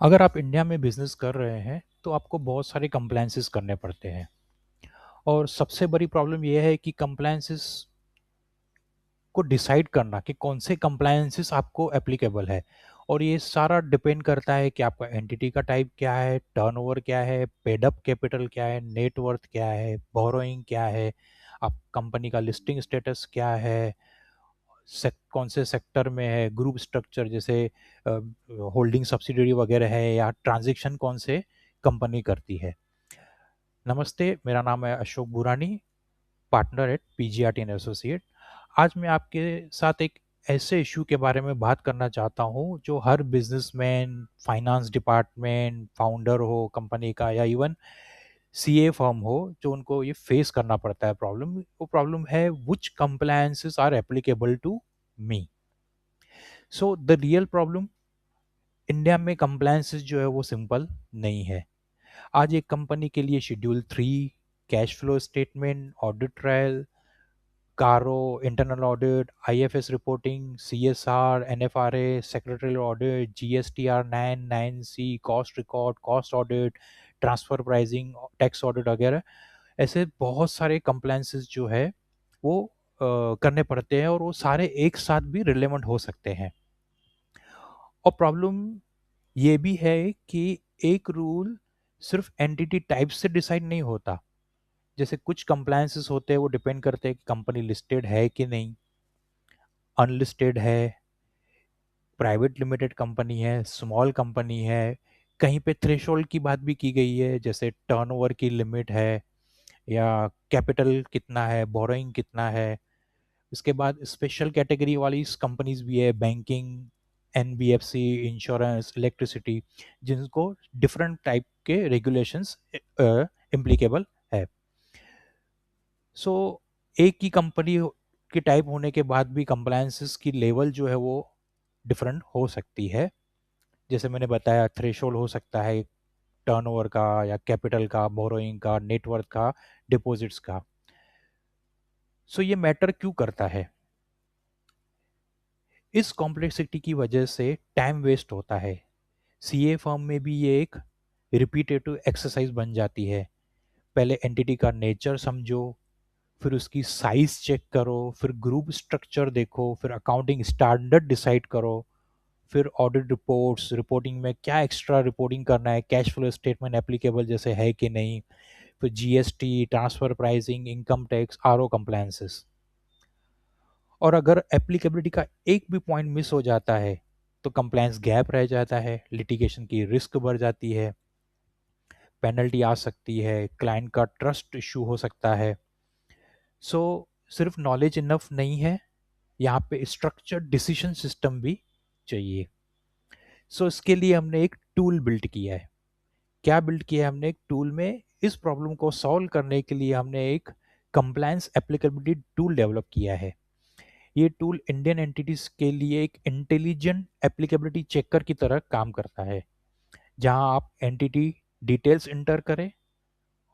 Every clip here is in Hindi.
अगर आप इंडिया में बिजनेस कर रहे हैं तो आपको बहुत सारे कंप्लायंसेस करने पड़ते हैं। और सबसे बड़ी प्रॉब्लम यह है कि कंप्लायंसेस को डिसाइड करना कि कौन से कंप्लायंसेस आपको एप्लीकेबल है। और ये सारा डिपेंड करता है कि आपका एंटिटी का टाइप क्या है, टर्नओवर क्या है, पेड अप कैपिटल क्या है, नेटवर्थ क्या है, बोरोइंग क्या है, आप कंपनी का लिस्टिंग स्टेटस क्या है, कौन से सेक्टर में है, ग्रुप स्ट्रक्चर जैसे होल्डिंग सब्सिडियरी वगैरह है, या ट्रांजैक्शन कौन से कंपनी करती है। नमस्ते, मेरा नाम है Ashok Burani, partner at PGRT and associate. आज मैं आपके साथ एक ऐसे इशू के बारे में बात करना चाहता हूँ जो हर बिजनेसमैन, फाइनेंस डिपार्टमेंट, फाउंडर हो कंपनी का, या इवन सीए फर्म हो, जो उनको ये फेस करना पड़ता है। प्रॉब्लम वो प्रॉब्लम है, which compliances are applicable to me. So the real problem, India में कंप्लायंसेस जो है वो सिंपल नहीं है। आज एक कंपनी के लिए schedule 3, cash flow statement, audit trial, CARO, internal audit, IFS reporting, CSR, NFRA, secretarial audit, GSTR 9 9सी, cost record, cost audit, transfer pricing, tax audit वगैरह, ऐसे बहुत सारे कंप्लायंसेस जो है वो करने पड़ते हैं, और वो सारे एक साथ भी रिलेवेंट हो सकते हैं। और प्रॉब्लम ये भी है कि एक रूल सिर्फ एंटिटी टाइप से डिसाइड नहीं होता। जैसे कुछ कंप्लायंसेस होते हैं वो डिपेंड करते हैं कि कंपनी लिस्टेड है कि नहीं, अनलिस्टेड है, प्राइवेट लिमिटेड कंपनी है, स्मॉल कंपनी है, कहीं पे थ्रेशोल्ड की बात भी की गई है, जैसे टर्नओवर की लिमिट है, या कैपिटल कितना है, बोरोइंग कितना है। इसके बाद स्पेशल कैटेगरी वाली कंपनीज भी है, बैंकिंग, एनबीएफसी, इंश्योरेंस, इलेक्ट्रिसिटी, जिनको डिफरेंट टाइप के रेगुलेशंस इम्प्लीकेबल है। सो एक ही कंपनी की टाइप होने के बाद भी कंप्लायंसेस की लेवल जो है वो डिफरेंट हो सकती है। जैसे मैंने बताया, थ्रेशोल्ड हो सकता है टर्नओवर का, या कैपिटल का, बोरोइंग का, नेटवर्थ का, डिपॉजिट्स का। सो ये मैटर क्यों करता है? इस कॉम्प्लेक्सिटी की वजह से टाइम वेस्ट होता है। सीए फर्म में भी ये एक रिपीटेटिव एक्सरसाइज बन जाती है। पहले एंटिटी का नेचर समझो, फिर उसकी साइज चेक करो, फिर ग्रुप स्ट्रक्चर देखो, फिर अकाउंटिंग स्टैंडर्ड डिसाइड करो, फिर ऑडिट रिपोर्ट्स, रिपोर्टिंग में क्या एक्स्ट्रा रिपोर्टिंग करना है, कैश फ्लो स्टेटमेंट एप्लीकेबल जैसे है कि नहीं, फिर GST, transfer pricing, income tax, RO compliances. और अगर एप्लीकेबिलिटी का एक भी पॉइंट मिस हो जाता है तो कंप्लायंस गैप रह जाता है, लिटिगेशन की रिस्क बढ़ जाती है, पेनल्टी आ सकती है, क्लाइंट का ट्रस्ट इशू हो सकता है। सो सिर्फ नॉलेज इनफ नहीं है, यहाँ पे स्ट्रक्चर्ड डिसीजन सिस्टम भी चाहिए। सो इसके लिए हमने एक टूल बिल्ड किया है। क्या बिल्ड किया है हमने? एक टूल में इस प्रॉब्लम को सॉल्व करने के लिए हमने एक कंप्लायंस एप्लीकेबिलिटी टूल डेवलप किया है। ये टूल इंडियन एंटिटीज के लिए एक इंटेलिजेंट एप्लीकेबिलिटी चेकर की तरह काम करता है, जहां आप एंटिटी डिटेल्स इंटर करें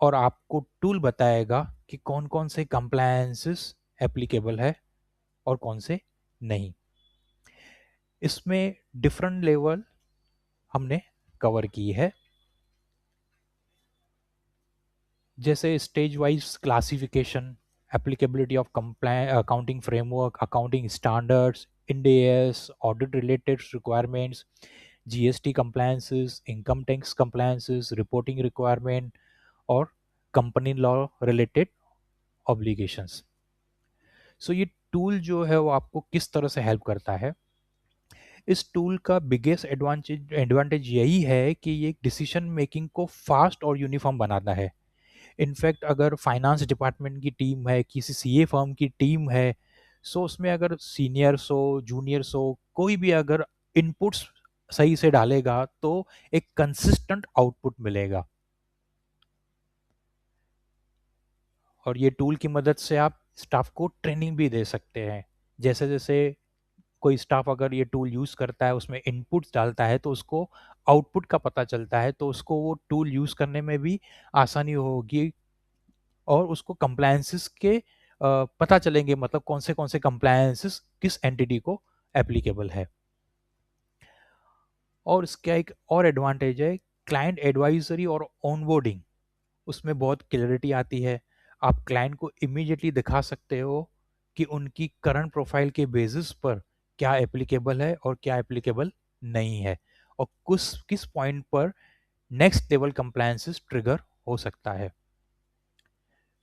और आपको टूल बताएगा कि कौन कौन से कंप्लायंसेस एप्लीकेबल है और कौन से नहीं। इसमें डिफरेंट लेवल हमने कवर की है, जैसे stage wise classification, applicability of accounting framework, accounting standards, Ind S, audit related requirements, GST compliances, income tax compliances, reporting requirement, और कंपनी लॉ रिलेटेड ऑब्लिगेशंस। सो ये टूल जो है वो आपको किस तरह से हेल्प करता है? इस टूल का बिगेस्ट एडवांटेज एडवांटेज यही है कि ये डिसीजन मेकिंग को फास्ट और यूनिफॉर्म बनाता है। इनफैक्ट अगर फाइनेंस डिपार्टमेंट की टीम है, किसी सीए फर्म की टीम है, सो उसमें अगर सीनियर्स हो, जूनियर्स हो, कोई भी अगर इनपुट्स सही से डालेगा तो एक कंसिस्टेंट आउटपुट मिलेगा। और ये टूल की मदद से आप स्टाफ को ट्रेनिंग भी दे सकते हैं। जैसे जैसे कोई स्टाफ अगर ये टूल यूज़ करता है, उसमें इनपुट्स डालता है, तो उसको आउटपुट का पता चलता है, तो उसको वो टूल यूज़ करने में भी आसानी होगी, और उसको कंप्लायंसेस के पता चलेंगे, मतलब कौन से कंप्लायंसेस किस एंटिटी को एप्लीकेबल है। और इसका एक और एडवांटेज है, क्लाइंट एडवाइजरी और ऑनबोर्डिंग, उसमें बहुत क्लैरिटी आती है। आप क्लाइंट को इमीडिएटली दिखा सकते हो कि उनकी करंट प्रोफाइल के बेसिस पर क्या एप्लीकेबल है और क्या एप्लीकेबल नहीं है, और किस किस पॉइंट पर नेक्स्ट लेवल कंप्लायंसेस ट्रिगर हो सकता है।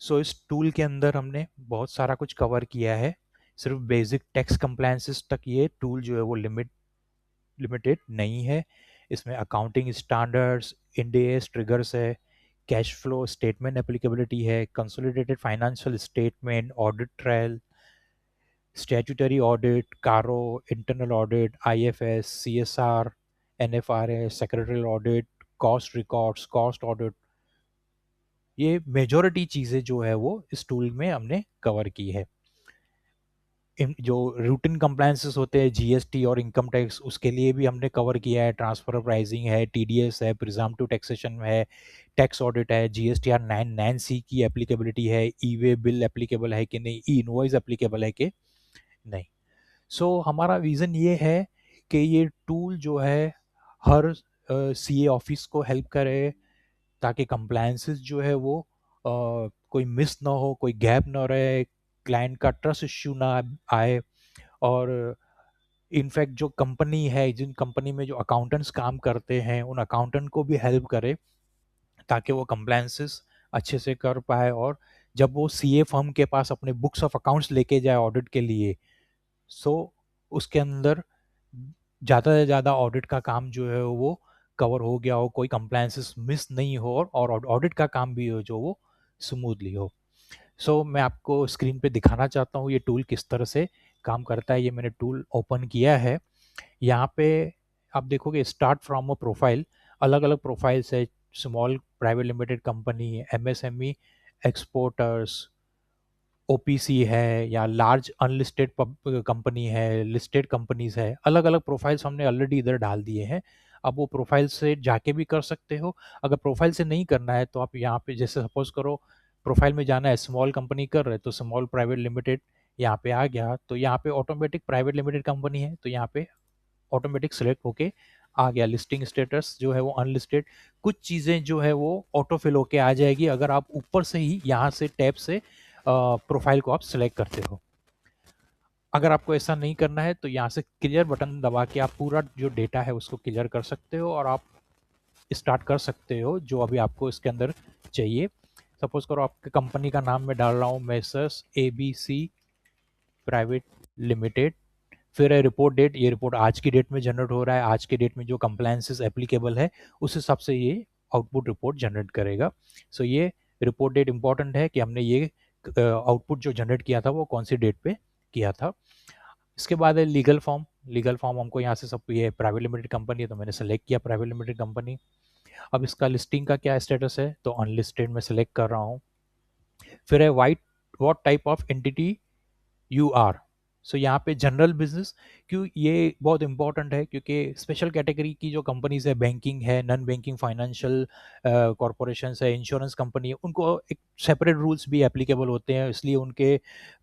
सो इस टूल के अंदर हमने बहुत सारा कुछ कवर किया है। सिर्फ बेसिक टैक्स कंप्लायंसेस तक ये टूल जो है वो लिमिटेड नहीं है। इसमें accounting standards, Ind AS triggers है, कैश फ्लो स्टेटमेंट एप्लीकेबिलिटी है, consolidated financial statement, audit trial, statutory audit, CARO, internal audit, IFS, CSR, NFRS, secretarial audit, cost records, cost audit, ये मेजॉरिटी चीज़ें जो है वो इस टूल में हमने कवर की है। जो रूटीन कंप्लायंसेस होते हैं जीएसटी और इनकम टैक्स, उसके लिए भी हमने कवर किया है। ट्रांसफर प्राइसिंग है, टीडीएस है, प्रिजम्पटिव टैक्सेशन है, टैक्स ऑडिट है, जीएसटीआर 9(9)(c) की एप्लीकेबिलिटी है, ई वे बिल एप्लीकेबल है कि नहीं, ई इनवॉइस एप्लीकेबल है कि नहीं। सो हमारा विज़न ये है कि ये टूल जो है हर सीए ऑफिस को हेल्प करे, ताकि कंप्लायंसेस जो है वो कोई मिस ना हो, कोई गैप ना रहे, क्लाइंट का ट्रस्ट इश्यू ना आए, और इनफैक्ट जो कंपनी है, जिन कंपनी में जो अकाउंटेंट्स काम करते हैं, उन अकाउंटेंट को भी हेल्प करे ताकि वो कंप्लायंसेस अच्छे से कर पाए, और जब वो सीए फर्म के पास अपने बुक्स ऑफ अकाउंट्स लेके जाए ऑडिट के लिए, सो उसके अंदर ज़्यादा से ज़्यादा ऑडिट का काम जो है वो कवर हो गया हो, कोई कंप्लायंसेस मिस नहीं हो, और ऑडिट का काम भी हो जो वो स्मूथली हो। सो मैं आपको स्क्रीन पे दिखाना चाहता हूँ ये टूल किस तरह से काम करता है। ये मैंने टूल ओपन किया है। यहाँ पे आप देखोगे स्टार्ट फ्रॉम अ प्रोफाइल, अलग अलग प्रोफाइल्स है, small private limited company, MSME, exporters, OPC है, या लार्ज अनलिस्टेड कंपनी है, लिस्टेड कंपनीज है, अलग अलग प्रोफाइल्स हमने ऑलरेडी इधर डाल दिए हैं। अब वो प्रोफाइल से जाके भी कर सकते हो। अगर प्रोफाइल से नहीं करना है तो आप यहाँ पे जैसे सपोज करो प्रोफाइल में जाना है, स्मॉल कंपनी कर रहे तो स्मॉल प्राइवेट लिमिटेड यहाँ पे आ गया, तो यहाँ पे ऑटोमेटिक प्राइवेट लिमिटेड कंपनी है तो यहाँ पे ऑटोमेटिक सेलेक्ट होके आ गया। लिस्टिंग स्टेटस जो है वो अनलिस्टेड, कुछ चीज़ें जो है वो ऑटो फिल होके आ जाएगी अगर आप ऊपर से ही यहाँ से टैब से प्रोफाइल को आप सिलेक्ट करते हो। अगर आपको ऐसा नहीं करना है तो यहाँ से क्लियर बटन दबा के आप पूरा जो डेटा है उसको क्लियर कर सकते हो, और आप स्टार्ट कर सकते हो जो अभी आपको इसके अंदर चाहिए। सपोज करो आपके कंपनी का नाम मैं डाल रहा हूँ मेसर्स ABC प्राइवेट लिमिटेड, फिर है रिपोर्ट डेट, ये रिपोर्ट आज की डेट में जनरेट हो रहा है, आज के डेट में जो कंप्लायंसेस एप्लीकेबल है उस हिसाब से ये आउटपुट रिपोर्ट जनरेट करेगा। सो ये रिपोर्ट डेट इंपॉर्टेंट है कि हमने ये आउटपुट जो जनरेट किया था वो कौन सी डेट पे किया था। इसके बाद है लीगल फॉर्म। लीगल फॉर्म हमको यहाँ से सब, ये प्राइवेट लिमिटेड कंपनी है तो मैंने सेलेक्ट किया प्राइवेट लिमिटेड कंपनी। अब इसका लिस्टिंग का क्या स्टेटस है तो अनलिस्टेड में सेलेक्ट कर रहा हूँ। फिर है what what type of entity you are. So यहाँ पे जनरल बिजनेस, क्यों ये बहुत इंपॉर्टेंट है क्योंकि स्पेशल कैटेगरी की जो कंपनीज है, बैंकिंग है, नॉन बैंकिंग फाइनेंशियल कॉरपोरेशन है, इंश्योरेंस कंपनी है, उनको एक सेपरेट रूल्स भी एप्लीकेबल होते हैं, इसलिए उनके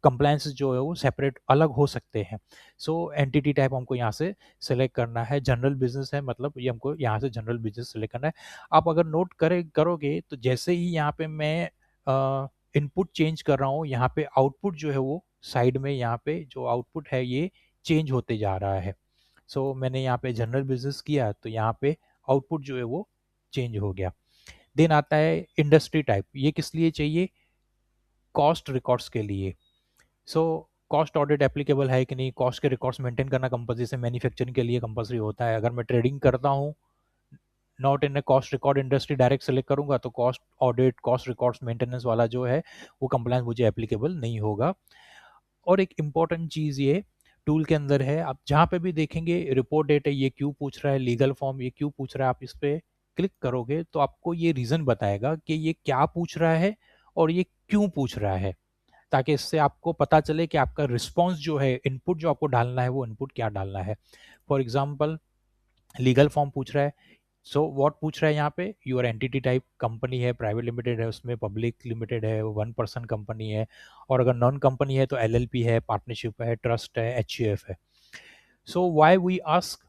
कंप्लायंस जो है वो सेपरेट अलग हो सकते हैं। सो एंटिटी टाइप हमको यहाँ से सेलेक्ट करना है, जनरल बिजनेस है मतलब ये हमको यहाँ से जनरल बिजनेस सेलेक्ट करना है। आप अगर नोट करोगे तो जैसे ही यहाँ पे मैं इनपुट चेंज कर रहा हूँ, यहाँ पे आउटपुट जो है वो साइड में, यहाँ पे जो आउटपुट है ये चेंज होते जा रहा है। सो मैंने यहाँ पे जनरल बिजनेस किया तो यहाँ पे आउटपुट जो है वो चेंज हो गया। देन आता है इंडस्ट्री टाइप, ये किस लिए चाहिए, कॉस्ट रिकॉर्ड्स के लिए। सो कॉस्ट ऑडिट एप्लीकेबल है कि नहीं, कॉस्ट के रिकॉर्ड्स मेंटेन करना कंपल्सरी से मैन्युफैक्चरिंग के लिए कंपल्सरी होता है। अगर मैं ट्रेडिंग करता हूँ not in A cost record industry direct select करूंगा तो cost audit, cost records maintenance वाला जो है वो कंप्लायंस मुझे एप्लीकेबल नहीं होगा। और एक इम्पॉर्टेंट चीज़ ये टूल के अंदर है, आप जहाँ पे भी देखेंगे रिपोर्ट डेट है, ये क्यों पूछ रहा है, लीगल फॉर्म ये क्यों पूछ रहा है, आप इस पर क्लिक करोगे तो आपको ये रीज़न बताएगा कि ये क्या पूछ रहा है और ये क्यों पूछ रहा है, ताकि इससे आपको पता चले कि आपका रिस्पॉन्स जो है, इनपुट जो आपको डालना है वो इनपुट क्या डालना है। फॉर एग्जाम्पल लीगल फॉर्म पूछ रहा है, सो व्हाट पूछ रहा है यहाँ पे, यूर एंटिटी टाइप कंपनी है, प्राइवेट लिमिटेड है, उसमें पब्लिक लिमिटेड है, 1% कंपनी है, और अगर नॉन कंपनी है तो एलएलपी है, पार्टनरशिप है, ट्रस्ट है, एचयूएफ है। So why we ask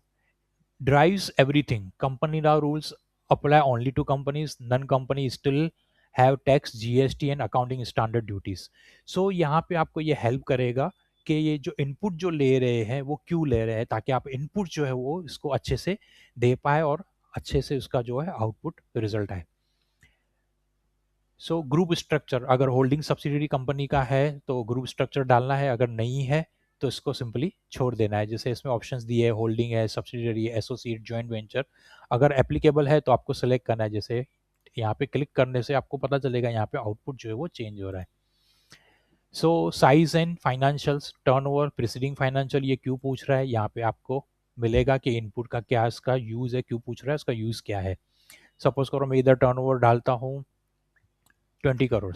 drives everything. Company law rules apply only to companies. Non company still have tax, GST and accounting standard duties. So यहाँ पे आपको ये हेल्प करेगा कि ये जो इनपुट जो ले रहे हैं वो क्यों ले रहे हैं, ताकि आप इनपुट जो है वो इसको अच्छे से दे पाए और अच्छे से उसका जो है आउटपुट रिजल्ट आए. सो ग्रुप स्ट्रक्चर, अगर होल्डिंग सब्सिडियरी कंपनी का है तो ग्रुप स्ट्रक्चर डालना है, अगर नहीं है तो इसको सिंपली छोड़ देना है. जैसे इसमें ऑप्शंस दिए है, होल्डिंग है, सब्सिडियरी है, एसोसिएट, जॉइंट वेंचर. अगर एप्लीकेबल है तो आपको सेलेक्ट करना है. जैसे यहाँ पे क्लिक करने से आपको पता चलेगा यहाँ पे आउटपुट जो है वो चेंज हो रहा है. So size and financials, turnover, preceding financial, ये क्यों पूछ रहा है, यहाँ पे आपको मिलेगा कि इनपुट का क्या इसका यूज है, क्यों पूछ रहा है, इसका यूज क्या है. सपोज करो मैं इधर टर्नओवर डालता हूँ 20 crore,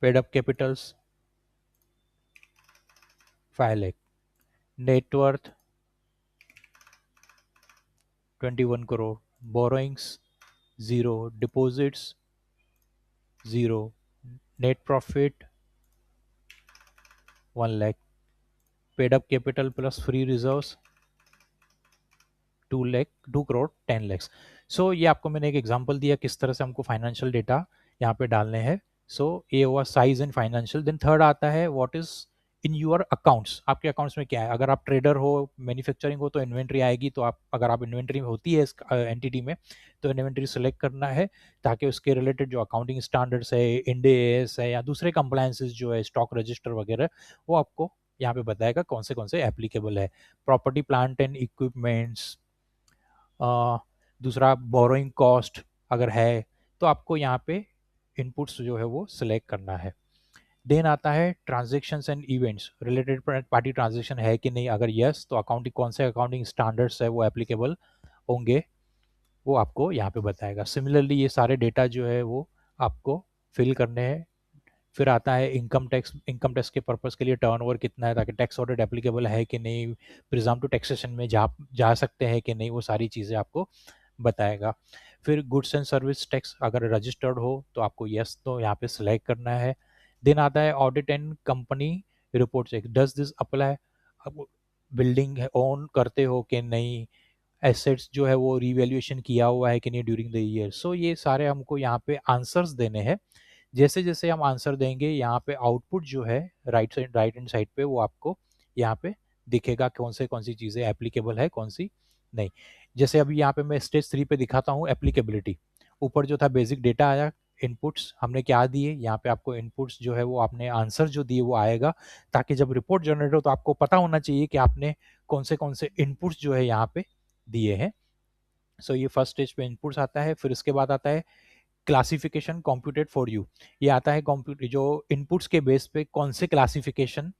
paid up capitals 5 lakh, net worth 21 crore, borrowings 0, deposits 0, net profit 1 lakh, paid up capital plus free reserves 2 lakh, 2 crore 10 lakhs. So ये आपको मैंने एक एग्जांपल दिया किस तरह से हमको फाइनेंशियल डेटा यहाँ पे डालने हैं. सो ये हुआ size and financial. Then third आता है what is in your accounts, आपके अकाउंट्स में क्या है. अगर आप ट्रेडर हो, मैन्युफैक्चरिंग हो तो इन्वेंट्री आएगी. तो आप, अगर आप इन्वेंट्री में होती है इस एंटिटी में, तो इन्वेंट्री सेलेक्ट करना है ताकि उसके रिलेटेड जो अकाउंटिंग स्टैंडर्ड्स है, इंड एएस है या दूसरे कंप्लायंसेस जो है, स्टॉक रजिस्टर वगैरह, वो आपको यहाँ पे बताएगा कौन से एप्लीकेबल है. प्रॉपर्टी प्लांट एंड इक्विपमेंट्स, दूसरा बोरोइंग कॉस्ट अगर है तो आपको यहाँ पे इनपुट्स जो है वो सिलेक्ट करना है. देन आता है transactions and events, related party transaction है कि नहीं. अगर यस तो अकाउंटिंग, कौन से अकाउंटिंग स्टैंडर्ड्स है वो एप्लीकेबल होंगे, वो आपको यहाँ पे बताएगा. सिमिलरली ये सारे डेटा जो है वो आपको फिल करने हैं. फिर आता है इनकम टैक्स. इनकम टैक्स के पर्पस के लिए टर्नओवर कितना है, ताकि टैक्स ऑडिट एप्लीकेबल है कि नहीं, प्रिजम्प टू टैक्सेशन में जा सकते हैं कि नहीं, वो सारी चीज़ें आपको बताएगा. फिर गुड्स एंड सर्विस टैक्स अगर रजिस्टर्ड हो तो आपको यस तो यहाँ पे सिलेक्ट करना है. देन आता है audit and company report check, does this apply, अब बिल्डिंग ओन करते हो कि नहीं, एसेट्स जो है वो रिवैल्यूएशन किया हुआ है कि नहीं ड्यूरिंग द ईयर. सो ये सारे हमको यहाँ पे आंसर्स देने हैं. जैसे जैसे हम आंसर देंगे यहाँ पे आउटपुट जो है राइट हैंड साइड पे वो आपको यहाँ पे दिखेगा कौन सी चीज़ें एप्लीकेबल है, कौन सी नहीं. जैसे अभी यहाँ पे मैं स्टेज 3 पे दिखाता हूँ एप्लीकेबिलिटी. ऊपर जो था बेसिक डेटा आया, इनपुट्स हमने क्या दिए, यहाँ पे आपको इनपुट्स जो है वो आपने आंसर जो दिए वो आएगा, ताकि जब रिपोर्ट जनरेट हो तो आपको पता होना चाहिए कि आपने कौन से इनपुट्स जो है यहाँ पे दिए हैं. सो ये फर्स्ट स्टेज पे इनपुट्स आता है. फिर इसके बाद आता है क्लासिफिकेशन कॉम्प्यूटेड फॉर यू. ये आता है जो इनपुट्स के बेस पे कौन से क्लासिफिकेशन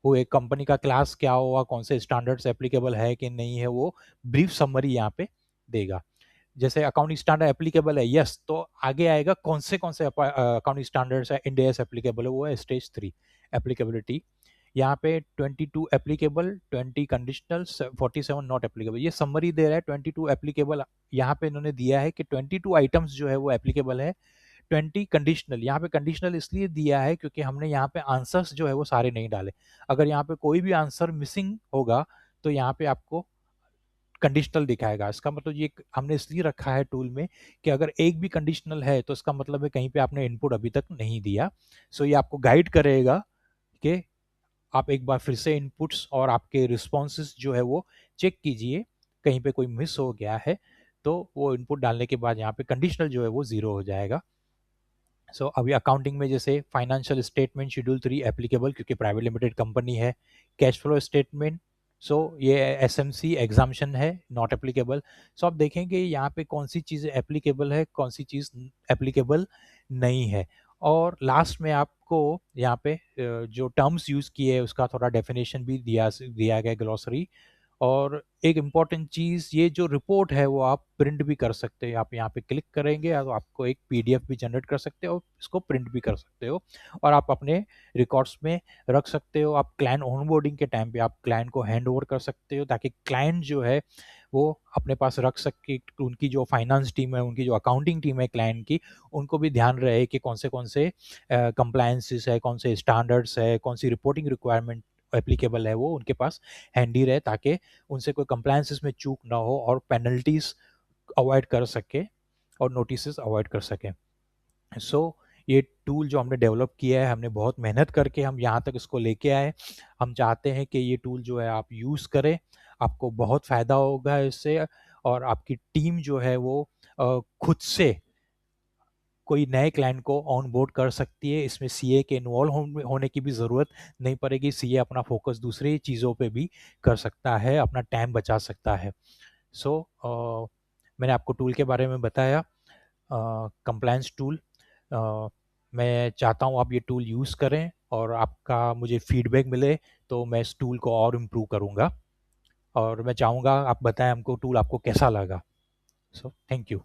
हुए, कंपनी का क्लास क्या हुआ, कौन से स्टैंडर्ड्स एप्लीकेबल है कि नहीं है, वो ब्रीफ समरी यहाँ पे देगा. जैसे अकाउंटिंग स्टैंडर्ड एप्लीकेबल है यस, तो आगे आएगा कौन से अकाउंटिंग स्टैंडर्ड्स है, इंड एएस एप्लीकेबल है, वो है स्टेज 3 एप्लीकेबिलिटी. यहाँ पे 22 एप्लीकेबल, 20 कंडीशनल, 47 नॉट एप्लीकेबल. ये समरी दे रहा है. 22 एप्लीकेबल यहाँ पे इन्होंने दिया है कि 22 आइटम्स जो है वो एप्लीकेबल है, 20 कंडीशनल. यहाँ पे कंडीशनल इसलिए दिया है क्योंकि हमने यहाँ पे आंसर्स जो है वो सारे नहीं डाले. अगर यहाँ पे कोई भी आंसर मिसिंग होगा तो यहाँ पे आपको कंडीशनल दिखाएगा. इसका मतलब ये हमने इसलिए रखा है टूल में कि अगर एक भी कंडीशनल है तो इसका मतलब है कहीं पे आपने इनपुट अभी तक नहीं दिया. सो ये आपको गाइड करेगा कि आप एक बार फिर से इनपुट्स और आपके रिस्पॉन्सेस जो है वो चेक कीजिए, कहीं पे कोई मिस हो गया है तो वो इनपुट डालने के बाद यहाँ पे कंडीशनल जो है वो 0 हो जाएगा. सो अभी अकाउंटिंग में जैसे फाइनेंशियल स्टेटमेंट शेड्यूल 3 एप्लीकेबल क्योंकि प्राइवेट लिमिटेड कंपनी है. कैश फ्लो स्टेटमेंट, सो ये एसएमसी एग्जाम्शन है, नॉट एप्लीकेबल. सो आप देखेंगे यहाँ पे कौन सी चीज़ एप्लीकेबल है, कौन सी चीज़ एप्लीकेबल नहीं है. और लास्ट में आपको यहाँ पे जो टर्म्स यूज़ किए हैं उसका थोड़ा डेफिनेशन भी दिया गया ग्लॉसरी. और एक इम्पॉर्टेंट चीज़, ये जो रिपोर्ट है वो आप प्रिंट भी कर सकते हैं. आप यहाँ पे क्लिक करेंगे तो आपको एक पीडीएफ भी जनरेट कर सकते हो, इसको प्रिंट भी कर सकते हो और आप अपने रिकॉर्ड्स में रख सकते हो. आप क्लाइंट ऑनबोर्डिंग के टाइम पे आप क्लाइंट को हैंड ओवर कर सकते हो ताकि क्लाइंट जो है वो अपने पास रख सके. उनकी जो फाइनेंस टीम है, उनकी जो अकाउंटिंग टीम है क्लाइंट की, उनको भी ध्यान रहे कि कौन से कंप्लायंसेस है, कौन से स्टैंडर्ड्स है, कौन सी रिपोर्टिंग रिक्वायरमेंट एप्लीकेबल है वो उनके पास हैंडी रहे, ताकि उनसे कोई कंप्लायंसेस में चूक ना हो और पेनल्टीज अवॉइड कर सके और नोटिस अवॉइड कर सके। सो ये टूल जो हमने डेवलप किया है, हमने बहुत मेहनत करके हम यहाँ तक इसको लेके आए। हम चाहते हैं कि ये टूल जो है आप यूज़ करें, आपको बहुत फ़ायदा होगा इससे, और आपकी टीम जो है वो खुद से कोई नए क्लाइंट को ऑन बोर्ड कर सकती है। इसमें सीए के इन्वॉल्व होने की भी ज़रूरत नहीं पड़ेगी। सीए अपना फोकस दूसरी चीज़ों पे भी कर सकता है, अपना टाइम बचा सकता है। सो मैंने आपको टूल के बारे में बताया, कंप्लायंस टूल। मैं चाहता हूँ आप ये टूल यूज़ करें और आपका मुझे फीडबैक मिले, तो मैं इस टूल को और इम्प्रूव करूँगा, और मैं चाहूँगा आप बताएं हमको टूल आपको कैसा लगा। So thank you.